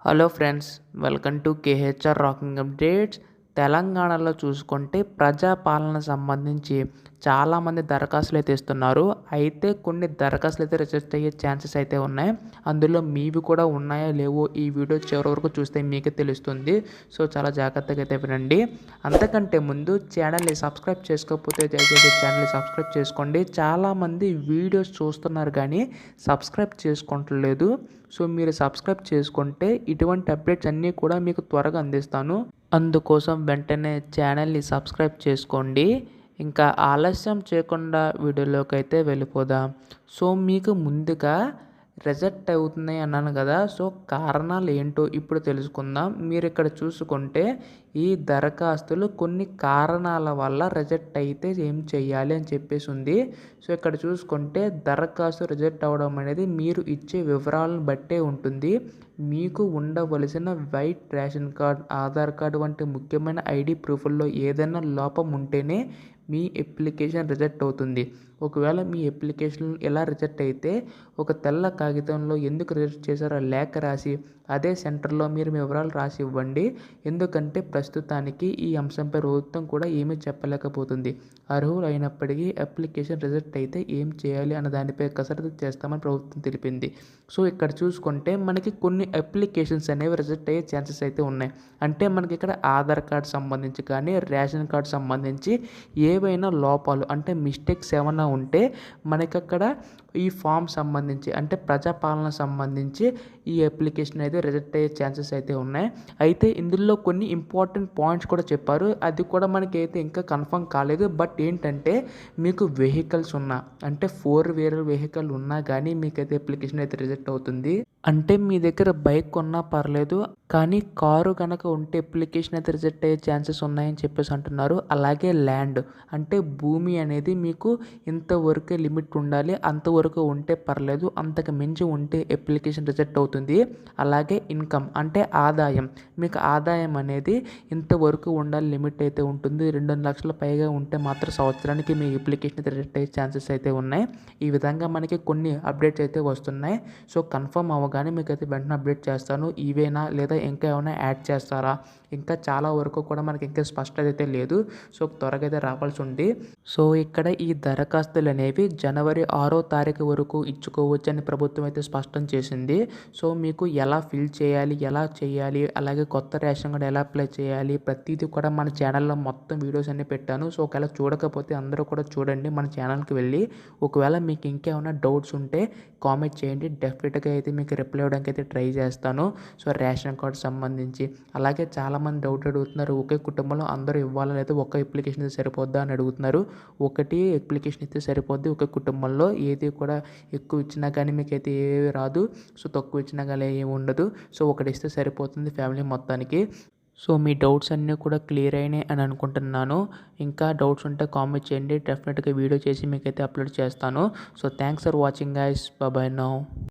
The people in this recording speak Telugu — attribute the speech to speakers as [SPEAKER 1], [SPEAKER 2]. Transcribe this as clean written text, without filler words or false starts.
[SPEAKER 1] Hello friends, welcome to KHR rocking updates. తెలంగాణలో చూసుకుంటే ప్రజాపాలన సంబంధించి చాలామంది దరఖాస్తులు అయితే ఇస్తున్నారు. అయితే కొన్ని దరఖాస్తులు అయితే రిజెక్ట్ అయ్యే ఛాన్సెస్ అయితే ఉన్నాయి. అందులో మీవి కూడా ఉన్నాయో లేవో ఈ వీడియో చివరి వరకు చూస్తే మీకే తెలుస్తుంది. సో చాలా జాగ్రత్తగా అయితే వినండి. అంతకంటే ముందు ఛానల్ని సబ్స్క్రైబ్ చేసుకోకపోతే దయచేసి ఛానల్ని సబ్స్క్రైబ్ చేసుకోండి. చాలామంది వీడియోస్ చూస్తున్నారు కానీ సబ్స్క్రైబ్ చేసుకోవట్లేదు. సో మీరు సబ్స్క్రైబ్ చేసుకుంటే ఇటువంటి అప్డేట్స్ అన్నీ కూడా మీకు త్వరగా అందిస్తాను. అందుకోసం వెంటనే ఛానల్ని సబ్స్క్రైబ్ చేసుకోండి. ఇంకా ఆలస్యం చేయకుండా వీడియోలోకి అయితే వెళ్ళిపోదాం. సో మీకు ముందుగా రిజెక్ట్ అవుతున్నాయి అన్నాను కదా. సో కారణాలు ఏంటో ఇప్పుడు తెలుసుకుందాం. మీరు ఇక్కడ చూసుకుంటే ఈ దరఖాస్తులు కొన్ని కారణాల వల్ల రిజెక్ట్ అయితే ఏం చేయాలి అని చెప్పేసి ఉంది. సో ఇక్కడ చూసుకుంటే దరఖాస్తు రిజెక్ట్ అవ్వడం అనేది మీరు ఇచ్చే వివరాలను బట్టే ఉంటుంది. మీకు ఉండవలసిన white ration card, Aadhaar card వంటి ముఖ్యమైన ఐడి ప్రూఫ్ల్లో ఏదైనా లోపం ఉంటేనే మీ అప్లికేషన్ రిజెక్ట్ అవుతుంది. ఒకవేళ మీ అప్లికేషన్ ఎలా రిజెక్ట్ అయితే ఒక తెల్ల కాగితంలో ఎందుకు రిజెక్ట్ చేశారో లేఖ రాసి అదే సెంటర్లో మీరు మీ వివరాలు రాసి ఇవ్వండి. ఎందుకంటే ప్రస్తుతానికి ఈ అంశంపై ప్రభుత్వం కూడా ఏమీ చెప్పలేకపోతుంది. అర్హులు అయినప్పటికీ అప్లికేషన్ రిజెక్ట్ అయితే ఏం చేయాలి అన్న దానిపై కసరత్తు చేస్తామని ప్రభుత్వం తెలిపింది. సో ఇక్కడ చూసుకుంటే మనకి కొన్ని అప్లికేషన్స్ అనేవి రిజెక్ట్ అయ్యే ఛాన్సెస్ అయితే ఉన్నాయి. అంటే మనకి ఇక్కడ ఆధార్ కార్డ్ సంబంధించి కానీ రేషన్ కార్డ్ సంబంధించి ఏవైనా లోపాలు అంటే మిస్టేక్స్ ఏమైనా ఉంటే మనకి అక్కడ ఈ ఫామ్ సంబంధించి అంటే ప్రజాపాలన సంబంధించి ఈ అప్లికేషన్ అయితే రిజెక్ట్ అయ్యే ఛాన్సెస్ అయితే ఉన్నాయి. అయితే ఇందులో కొన్ని ఇంపార్టెంట్ పాయింట్స్ కూడా చెప్పారు. అది కూడా మనకి అయితే ఇంకా కన్ఫర్మ్ కాలేదు. బట్ ఏంటంటే మీకు వెహికల్స్ ఉన్నా అంటే 4 వీలర్ వెహికల్ ఉన్నా కానీ మీకైతే అప్లికేషన్ అయితే రిజెక్ట్ అవుతుంది. అంటే మీ దగ్గర బైక్ ఉన్నా పర్లేదు కానీ కారు కనుక ఉంటే అప్లికేషన్ అయితే రిజెక్ట్ అయ్యే ఛాన్సెస్ ఉన్నాయని చెప్పేసి అంటున్నారు. అలాగే ల్యాండ్ అంటే భూమి అనేది మీకు ఇంతవరకే లిమిట్ ఉండాలి, అంతవరకు ఉంటే పర్లేదు, అంతకు మించి ఉంటే అప్లికేషన్ రిజెక్ట్ అవుతుంది. అలాగే ఇన్కమ్ అంటే ఆదాయం, మీకు ఆదాయం అనేది ఇంతవరకు ఉండాలి, లిమిట్ అయితే ఉంటుంది. 2 లక్షల పైగా ఉంటే మాత్రం సంవత్సరానికి మీ అప్లికేషన్ అయితే రిజెక్ట్ అయ్యే ఛాన్సెస్ అయితే ఉన్నాయి. ఈ విధంగా మనకి కొన్ని అప్డేట్స్ అయితే వస్తున్నాయి. సో కన్ఫర్మ్ అవ్వగానే మీకు అయితే వెంటనే అప్డేట్ చేస్తాను. ఇవేనా లేదా ఇంకా ఏమైనా యాడ్ చేస్తారా? ఇంకా చాలా వరకు కూడా మనకి ఇంకా స్పష్టత అయితే లేదు. సో త్వరగా అయితే రావాల్సి ఉంది. సో ఇక్కడ ఈ దరఖాస్తులు అనేవి జనవరి 6వ తారీఖు వరకు ఇచ్చుకోవచ్చు అని ప్రభుత్వం అయితే స్పష్టం చేసింది. సో మీకు ఎలా ఫిల్ చేయాలి, ఎలా చేయాలి, అలాగే కొత్త రేషన్ కార్డు ఎలా అప్లై చేయాలి, ప్రతిదీ కూడా మన ఛానల్లో మొత్తం వీడియోస్ అన్ని పెట్టాను. సో ఒకవేళ చూడకపోతే అందరూ కూడా చూడండి మన ఛానల్కి వెళ్ళి. ఒకవేళ మీకు ఇంకేమైనా డౌట్స్ ఉంటే కామెంట్ చేయండి. డెఫినెట్గా అయితే మీకు రిప్లై ఇవ్వడానికి అయితే ట్రై చేస్తాను. సో రేషన్ కార్డు సంబంధించి అలాగే చాలామంది డౌట్ అడుగుతున్నారు, ఒకే కుటుంబంలో అందరూ ఇవ్వాలా లేదా ఒక్క అప్లికేషన్ అయితే సరిపోద్దా అని అడుగుతున్నారు. ఒకటి అప్లికేషన్ ఇస్తే సరిపోద్ది ఒక కుటుంబంలో. ఏది కూడా ఎక్కువ ఇచ్చినా కానీ మీకైతే ఏవి రాదు. సో తక్కువ ఇచ్చినా కానీ ఏమి ఉండదు. సో ఒకటి ఇస్తే సరిపోతుంది ఫ్యామిలీ మొత్తానికి. సో మీ డౌట్స్ అన్నీ కూడా క్లియర్ అయినాయి అని అనుకుంటున్నాను. ఇంకా డౌట్స్ ఉంటే కామెంట్ చేయండి. డెఫినెట్గా వీడియో చేసి మీకైతే అప్లోడ్ చేస్తాను. So thanks for watching guys. Bye now.